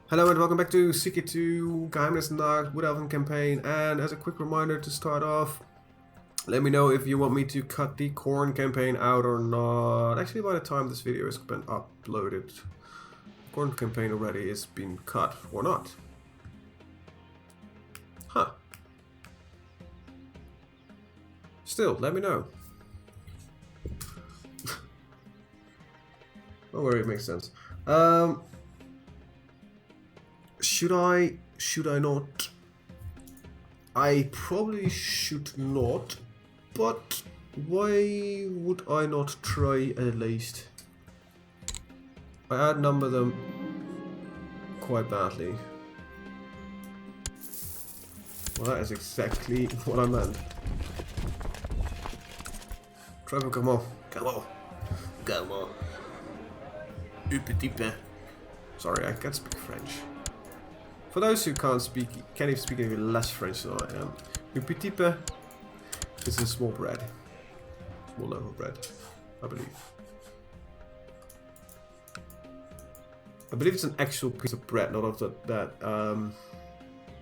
Hello and welcome back to CK2 Geheimnis Nacht Wood Elven campaign. And as a quick reminder to start off, let me know if you want me to cut the corn campaign out or not. Actually, by the time this video has been uploaded, the corn campaign already has been cut or not. Huh. Still, let me know. Don't worry, it makes sense. Should I not? I probably should not, but why would I not try at least? I outnumber them quite badly. Well, that is exactly what I meant. Trevor, come on. Come on. Come on. Sorry, I can't speak French. For those who can't even speak even less French than I am, un petit pain is a small bread. Small loaf of bread, I believe. I believe it's an actual piece of bread, not of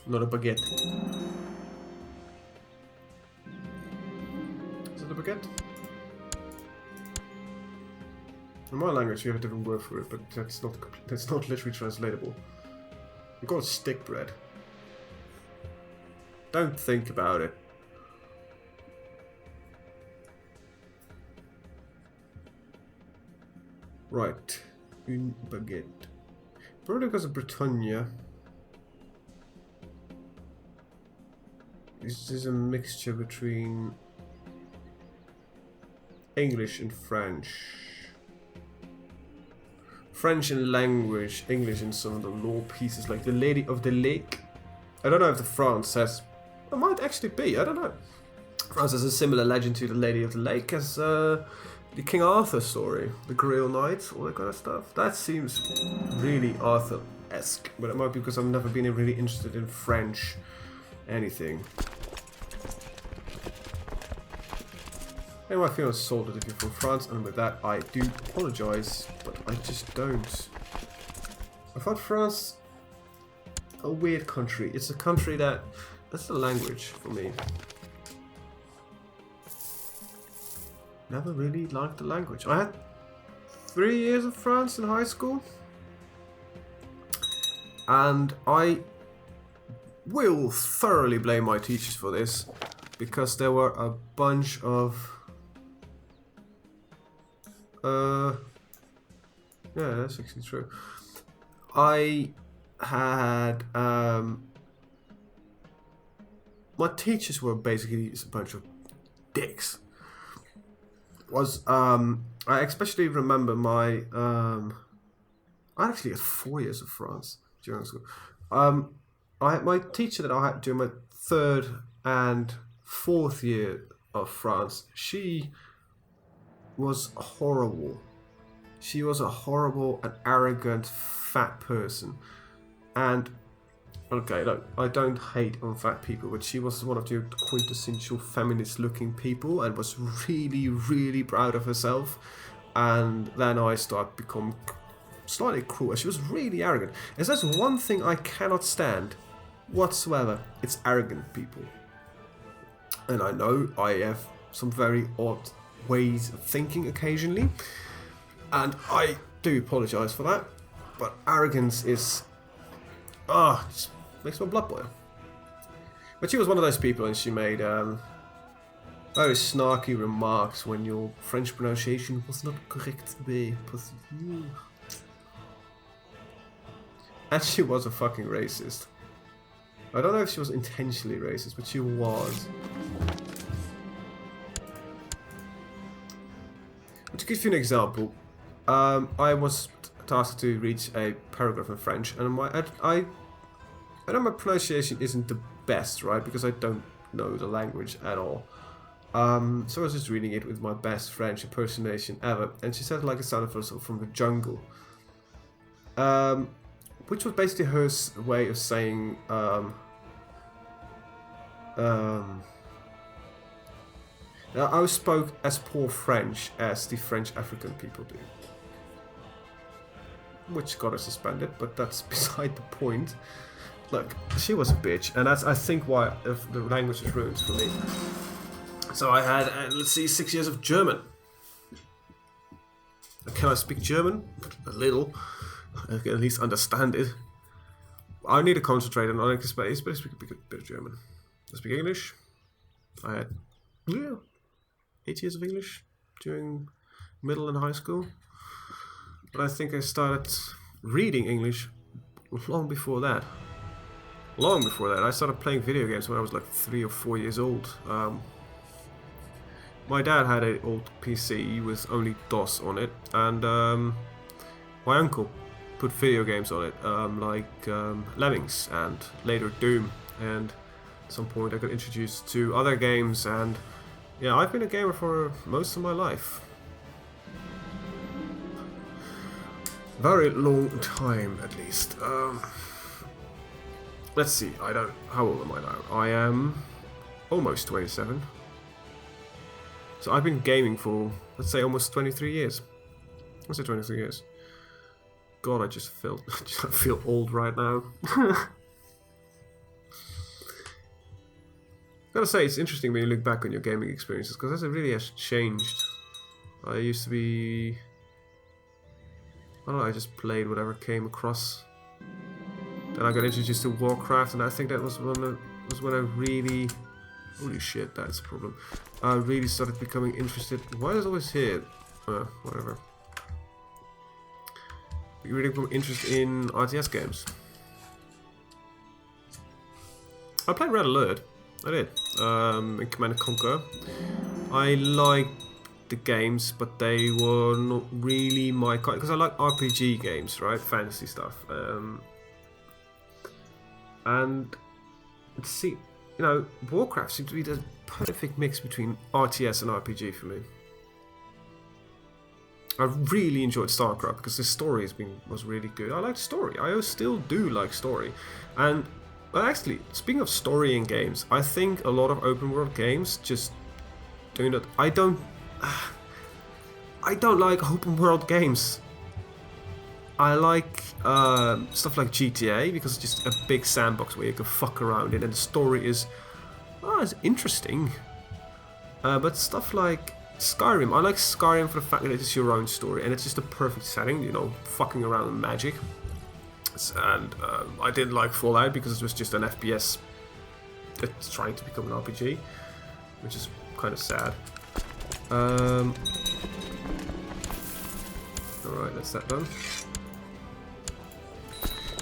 not a baguette. Is it a baguette? In my language, we have a different word for it, but that's not literally translatable. We call it stick bread. Don't think about it. Right. Une baguette. Probably because of Britannia. This is a mixture between English and French. French in language, English in some of the lore pieces, like the Lady of the Lake. I don't know if the France has... It might actually be, I don't know. France has a similar legend to the Lady of the Lake as the King Arthur story. The Grail Knight, all that kind of stuff. That seems really Arthur-esque, but it might be because I've never been really interested in French anything. Anyway, I feel assaulted if you're from France, and with that I do apologize, but I just don't. I thought France a weird country. It's a country that's the language for me. Never really liked the language. I had 3 years of France in high school, and I will thoroughly blame my teachers for this, because there were a bunch of yeah, that's actually true. I had my teachers were basically a bunch of dicks. I especially remember my I actually had 4 years of France during school. I had my teacher that I had during my 3rd and 4th year of France. She was horrible. She was a horrible and arrogant fat person. And okay, look, I don't hate on fat people, but she was one of the quintessential feminist-looking people and was really, really proud of herself. And then I started to become slightly cruel. She was really arrogant. If there's one thing I cannot stand whatsoever, it's arrogant people. And I know I have some very odd ways of thinking occasionally, and I do apologize for that, but arrogance is just makes my blood boil. But she was one of those people, and she made very snarky remarks when your French pronunciation was not correct. And she was a fucking racist. I don't know if she was intentionally racist, but she was. To give you an example, I was tasked to reach a paragraph in French, and I know my pronunciation isn't the best, right? Because I don't know the language at all. So I was just reading it with my best French impersonation ever, and she said like it sounded from the jungle, which was basically her way of saying I spoke as poor French as the French African people do. which got her suspended, but that's beside the point. Look, she was a bitch, and that's, I think, why the language is ruined for me. So I had, let's see, 6 years of German. Can I speak German? A little. I can at least understand it. I need to concentrate on other space, but I speak a bit of German. I speak English. I had 8 years of English during middle and high school. But I think I started reading English long before that. Long before that. I started playing video games when I was like 3 or 4 years old. My dad had an old PC with only DOS on it, and my uncle put video games on it, like Lemmings and later Doom, and at some point I got introduced to other games, and yeah, I've been a gamer for most of my life. Very long time, at least. Let's see, how old am I now? I am almost 27. So I've been gaming for, let's say, almost 23 years. Let's say 23 years. God, I just feel old right now. Gotta say, it's interesting when you look back on your gaming experiences, because that really has changed. I used to be... I don't know, I just played whatever came across. Then I got introduced to Warcraft, and I think that was when I really... Holy shit, that's a problem. I really started becoming interested. Why is it always here? Whatever. Really become interested in RTS games. I played Red Alert. I did. In Command & Conquer. I liked the games, but they were not really my kind. Because I like RPG games, right? Fantasy stuff. And let's see. You know, Warcraft seemed to be the perfect mix between RTS and RPG for me. I really enjoyed StarCraft because the story was really good. I liked story. I still do like story. And well, actually, speaking of story in games, I think a lot of open world games just do not. I don't like open world games. I like stuff like GTA because it's just a big sandbox where you can fuck around in, and the story is interesting. But stuff like Skyrim, I like Skyrim for the fact that it's your own story, and it's just a perfect setting, you know, fucking around with magic. And I didn't like Fallout because it was just an FPS that's trying to become an RPG, which is kind of sad. Alright, that's that done.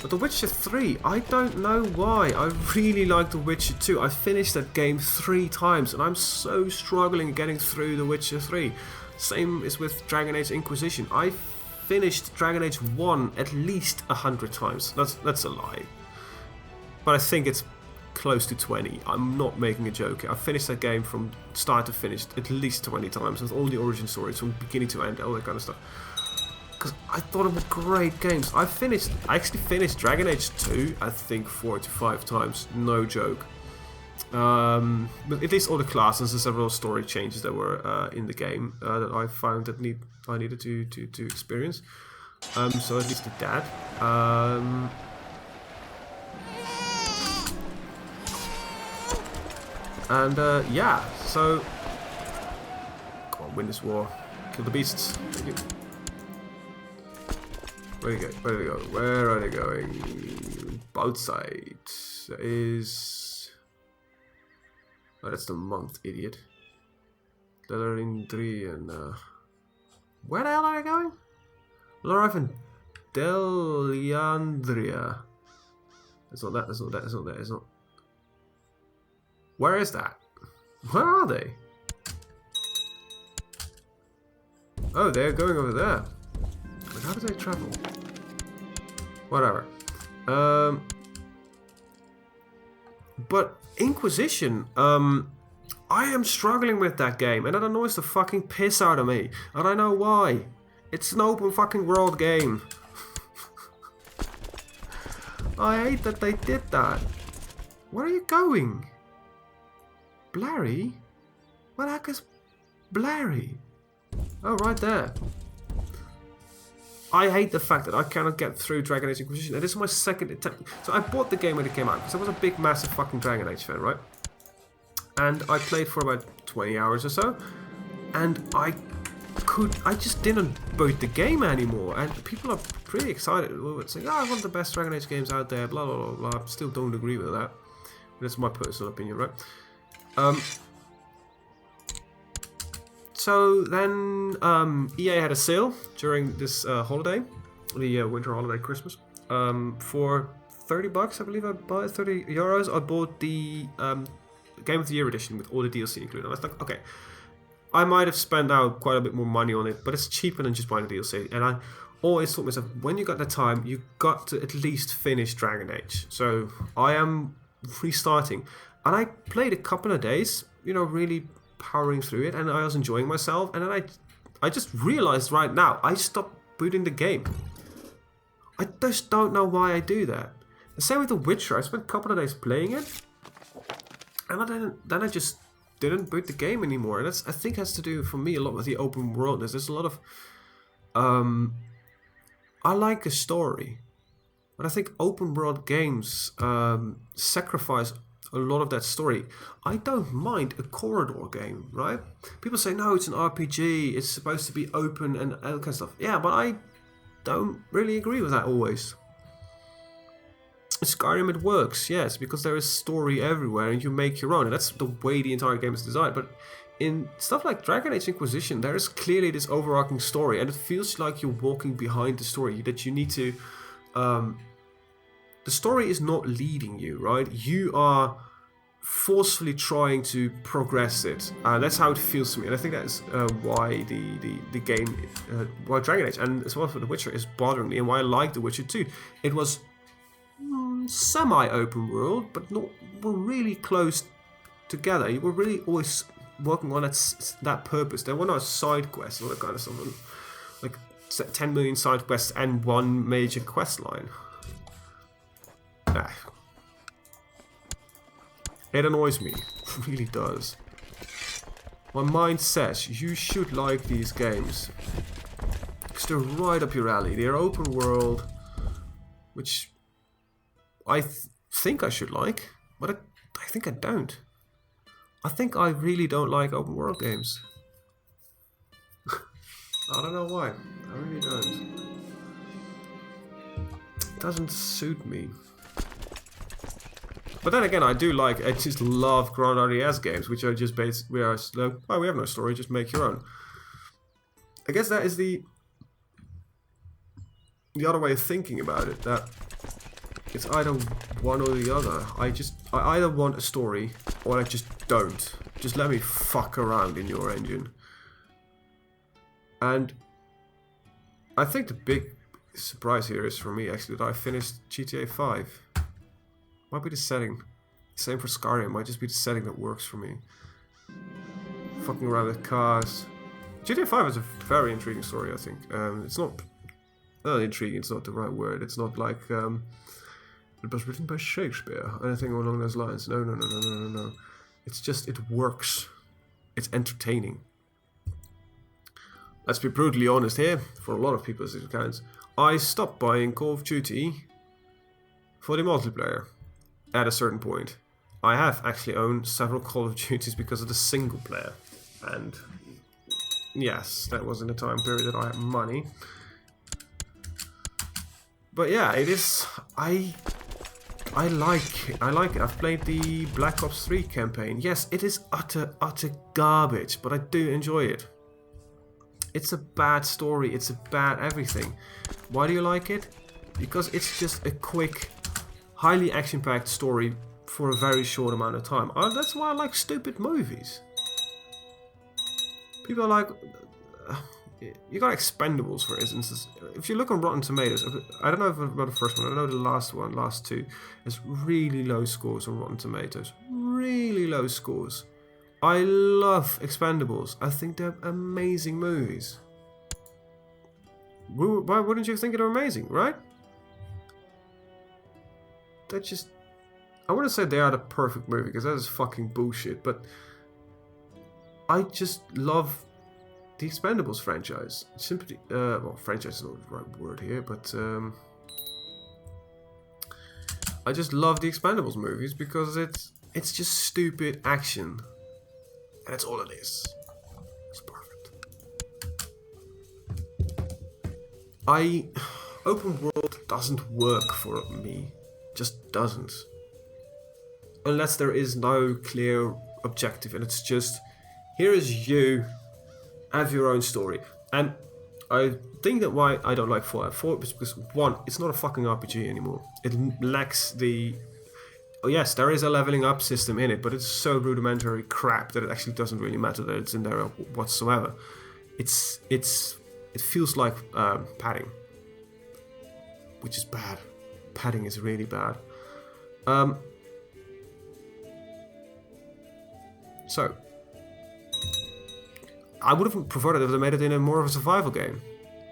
But The Witcher 3, I don't know why. I really like The Witcher 2. I finished that game 3 times, and I'm so struggling getting through The Witcher 3. Same is with Dragon Age Inquisition. I finished Dragon Age 1 at least 100 times. That's a lie. But I think it's close to 20. I'm not making a joke. I finished that game from start to finish at least 20 times with all the origin stories from beginning to end, all that kind of stuff. Because I thought it were great games. I actually finished Dragon Age 2, I think 4 to 5 times, no joke. But at least all the classes and several story changes that were in the game that I found that I needed to experience. So at least did that. Yeah, so come on, win this war, kill the beasts. Thank you. Where do they go? Where are they going? Both sides. That is... Oh, that's the month, idiot. Delorindri and... Where the hell are they going? Lorif and Deliandria. It's not that, it's not that, it's not that, it's not... Where is that? Where are they? Oh, they're going over there. But how do they travel? Whatever. But Inquisition, I am struggling with that game, and it annoys the fucking piss out of me. And I know why. It's an open fucking world game. I hate that they did that. Where are you going? Blarry? What the heck is Blarry? Oh, right there. I hate the fact that I cannot get through Dragon Age Inquisition, and this is my second attempt. So I bought the game when it came out, because I was a big, massive fucking Dragon Age fan, right? And I played for about 20 hours or so, and I just didn't boot the game anymore, and people are pretty excited. It's like, oh, one of the best Dragon Age games out there, blah, blah, blah, blah. I still don't agree with that. That's my personal opinion, right? So then EA had a sale during this holiday, the winter holiday, Christmas, for $30, I believe I bought, €30. I bought the Game of the Year edition with all the DLC included. I was like, okay, I might have spent out quite a bit more money on it, but it's cheaper than just buying the DLC. And I always thought to myself, when you got the time, you got to at least finish Dragon Age. So I am restarting, and I played a couple of days, you know, really powering through it, and I was enjoying myself. And then I just realized right now I stopped booting the game. I just don't know why I do that. The same with The Witcher. I spent a couple of days playing it, and then I just didn't boot the game anymore. And I think has to do for me a lot with the open world. There's a lot of I like a story, but I think open world games sacrifice a lot of that story. I don't mind a corridor game, right? People say, no, it's an RPG, it's supposed to be open and all that kind of stuff. Yeah, but I don't really agree with that always. In Skyrim it works, yes, because there is story everywhere and you make your own, and that's the way the entire game is designed. But in stuff like Dragon Age Inquisition, there is clearly this overarching story, and it feels like you're walking behind the story, that you need to... the story is not leading you, right? You are forcefully trying to progress it. That's how it feels to me, and I think that's why the game, why Dragon Age, and as well for The Witcher, is bothering me, and why I like The Witcher 2. It was semi-open world, but not were really close together. You were really always working on that purpose. There were no side quests, all that kind of stuff. Like 10 million side quests and one major quest line. It annoys me. It really does. My mind says you should like these games, because they're right up your alley. They're open world, which I think I should like, but I think I don't. I think I really don't like open world games. I don't know why. I really don't. It doesn't suit me. But then again, I just love Grand RDS games, which are just based, we have no story, just make your own. I guess that is the other way of thinking about it, that it's either one or the other. I either want a story, or I just don't. Just let me fuck around in your engine. And I think the big surprise here is for me, actually, that I finished GTA 5. Might be the setting. Same for Skyrim, might just be the setting that works for me. Fucking around with cars. GTA 5 is a very intriguing story, I think. It's not... intriguing, it's not the right word. It's not like... it was written by Shakespeare. Anything along those lines. No. It's just, it works. It's entertaining. Let's be brutally honest here. For a lot of people, as it counts. I stopped buying Call of Duty for the multiplayer. At a certain point. I have actually owned several Call of Duties because of the single player. And yes, that was in a time period that I had money. But yeah, it is... I like it. I've played the Black Ops 3 campaign. Yes, it is utter garbage, but I do enjoy it. It's a bad story, it's a bad everything. Why do you like it? Because it's just a quick, highly action-packed story for a very short amount of time. That's why I like stupid movies. People are like... you got Expendables, for instance. If you look on Rotten Tomatoes, I don't know about the first one, I know the last two, there's really low scores on Rotten Tomatoes. Really low scores. I love Expendables. I think they're amazing movies. Why wouldn't you think they're amazing, right? They're just... I wouldn't say they are the perfect movie, because that is fucking bullshit, but I just love the Expendables franchise. Simply, well, franchise is not the right word here, but I just love the Expendables movies because it's just stupid action. And that's all it is. It's perfect. Open world doesn't work for me. Just doesn't. Unless there is no clear objective and it's just, here is you, have your own story. And I think that why I don't like Fallout 4 is because, one, it's not a fucking RPG anymore. It lacks the... Oh yes, there is a leveling up system in it, but it's so rudimentary crap that it actually doesn't really matter that it's in there whatsoever. It feels like padding, which is bad. Padding is really bad. So, I would have preferred it if they made it in a more of a survival game.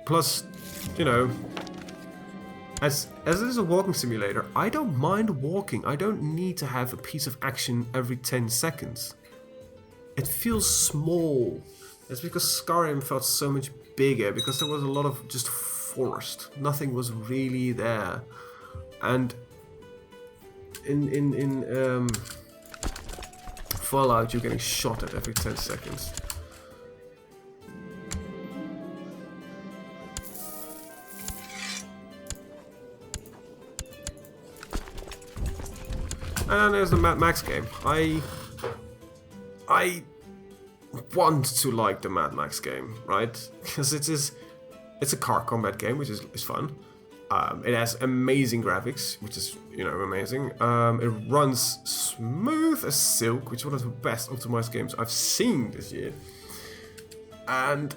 Plus, you know, as it is a walking simulator, I don't mind walking. I don't need to have a piece of action every 10 seconds. It feels small. It's because Skyrim felt so much bigger, because there was a lot of just forest. Nothing was really there. And in Fallout, you're getting shot at every 10 seconds. And then there's the Mad Max game. I want to like the Mad Max game, right? Because it's a car combat game, which is fun. It has amazing graphics, which is, you know, amazing. It runs smooth as silk, which is one of the best optimized games I've seen this year. And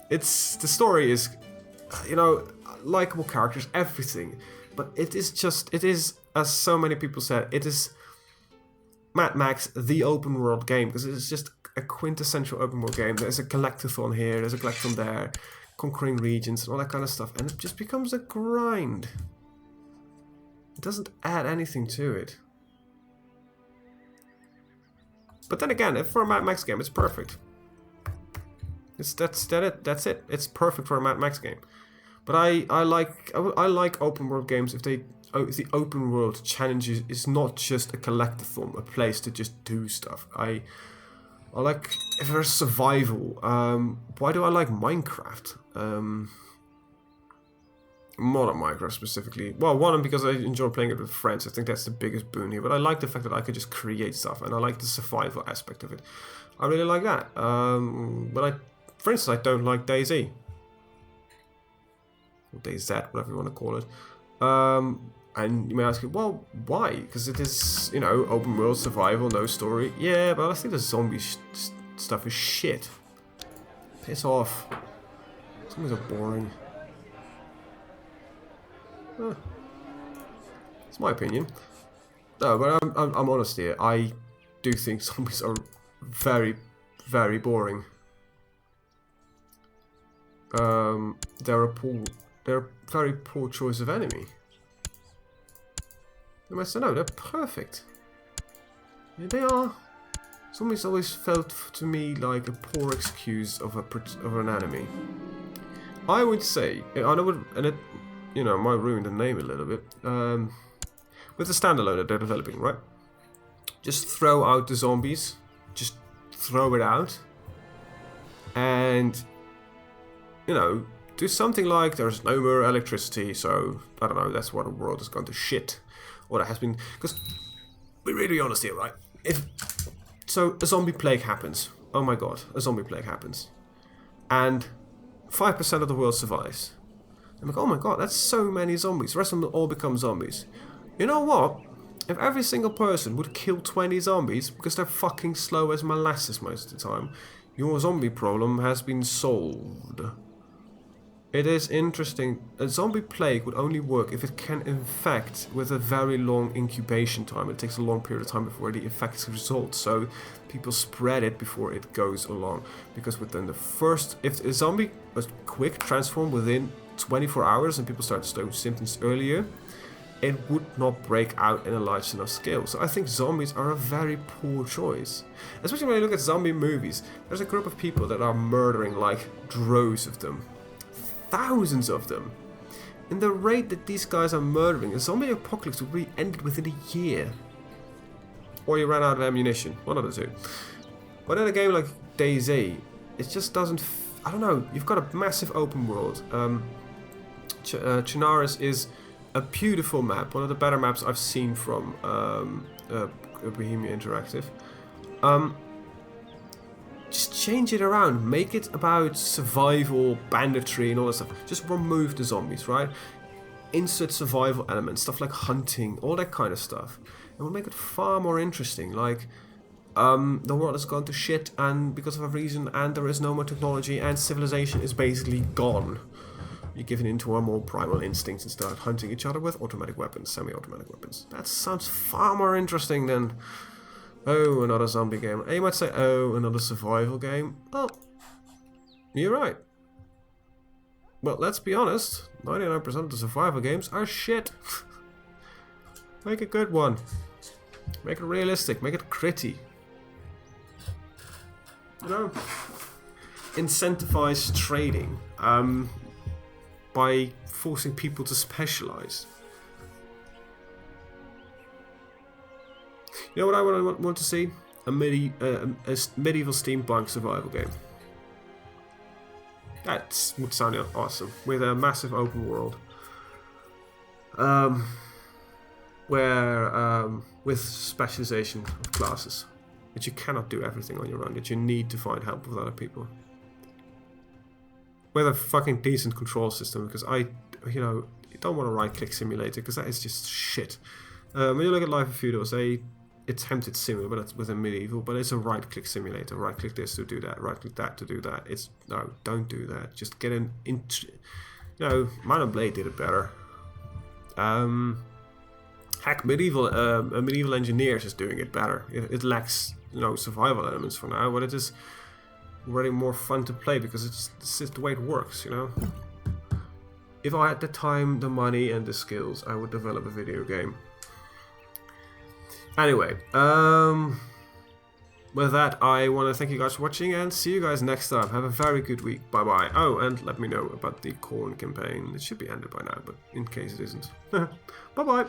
the story is, you know, likable characters, everything. But it is, as so many people said, it is Mad Max, the open world game, because it's just a quintessential open world game. There's a collectathon here, there's a collectathon there, conquering regions and all that kind of stuff, and it just becomes a grind. It doesn't add anything to it. But then again, if for a Mad Max game, it's perfect. That's it. It's perfect for a Mad Max game. But I like open world games if the open world challenges is not just a collectathon, a place to just do stuff. I like if there's survival. Why do I like Minecraft? Modern Minecraft specifically. Well, one, because I enjoy playing it with friends. I think that's the biggest boon here. But I like the fact that I can just create stuff, and I like the survival aspect of it. I really like that. But for instance, I don't like DayZ. Or DayZ, whatever you want to call it. And you may ask, well, why? Because it is, you know, open world survival, no story. Yeah, but I think the zombie stuff is shit. Piss off. Zombies are boring. It's my opinion. No, but I'm honest here. I do think zombies are very, very boring. They're a very poor choice of enemy. You must know, they're perfect. Yeah, they are. Zombies always felt to me like a poor excuse of an enemy. I would say, I know, and it, you know, might ruin the name a little bit. With the standalone that they're developing, right? Just throw out the zombies. Just throw it out. And, you know, do something like there's no more electricity, so, I don't know, that's why the world has gone to shit. Or that has been, because, we're really honest here, right? So, a zombie plague happens. Oh my god, a zombie plague happens. And 5% of the world survives. I'm like, oh my god, that's so many zombies. The rest of them all become zombies. You know what? If every single person would kill 20 zombies, because they're fucking slow as molasses most of the time, your zombie problem has been solved. It is interesting. A zombie plague would only work if it can infect with a very long incubation time. It takes a long period of time before the effects result, so people spread it before it goes along. Because within the first, if a zombie was quick transform within 24 hours and people start to show symptoms earlier, it would not break out in a large enough scale. So I think zombies are a very poor choice. Especially when you look at zombie movies, there's a group of people that are murdering like droves of them. Thousands of them. In the rate that these guys are murdering, a zombie apocalypse would be ended within a year. Or you ran out of ammunition, one of the two. But in a game like DayZ, it just doesn't... I don't know, you've got a massive open world. Chernarus is a beautiful map, one of the better maps I've seen from Bohemia Interactive. Just change it around, make it about survival, banditry and all that stuff. Just remove the zombies, right? Insert survival elements, stuff like hunting, all that kind of stuff. It will make it far more interesting, like the world has gone to shit and because of a reason, and there is no more technology and civilization is basically gone. You're given into our more primal instincts and start hunting each other with automatic weapons, semi-automatic weapons. That sounds far more interesting than, oh, another zombie game. And you might say, oh, another survival game. Well, you're right. Well, let's be honest, 99% of the survival games are shit. Make a good one. Make it realistic, make it gritty. You know, incentivize trading. By forcing people to specialize. You know what I want to see? A medieval steampunk survival game. That would sound awesome. With a massive open world. With specialization of classes. That you cannot do everything on your own. That you need to find help with other people. With a fucking decent control system, because you don't want a right-click simulator, because that is just shit. When you look at Life of Feudals, they attempted similar, but it's with a medieval, but it's a right-click simulator. Right-click this to do that, right-click that to do that. No, don't do that. Just get an... Mount & Blade did it better. Heck, Medieval Engineers is doing it better. It lacks, survival elements for now, but it is already more fun to play because it's the way it works, If I had the time, the money and the skills, I would develop a video game. Anyway, with that, I want to thank you guys for watching and see you guys next time. Have a very good week. Bye bye. Oh, and let me know about the corn campaign. It should be ended by now, but in case it isn't. Bye bye.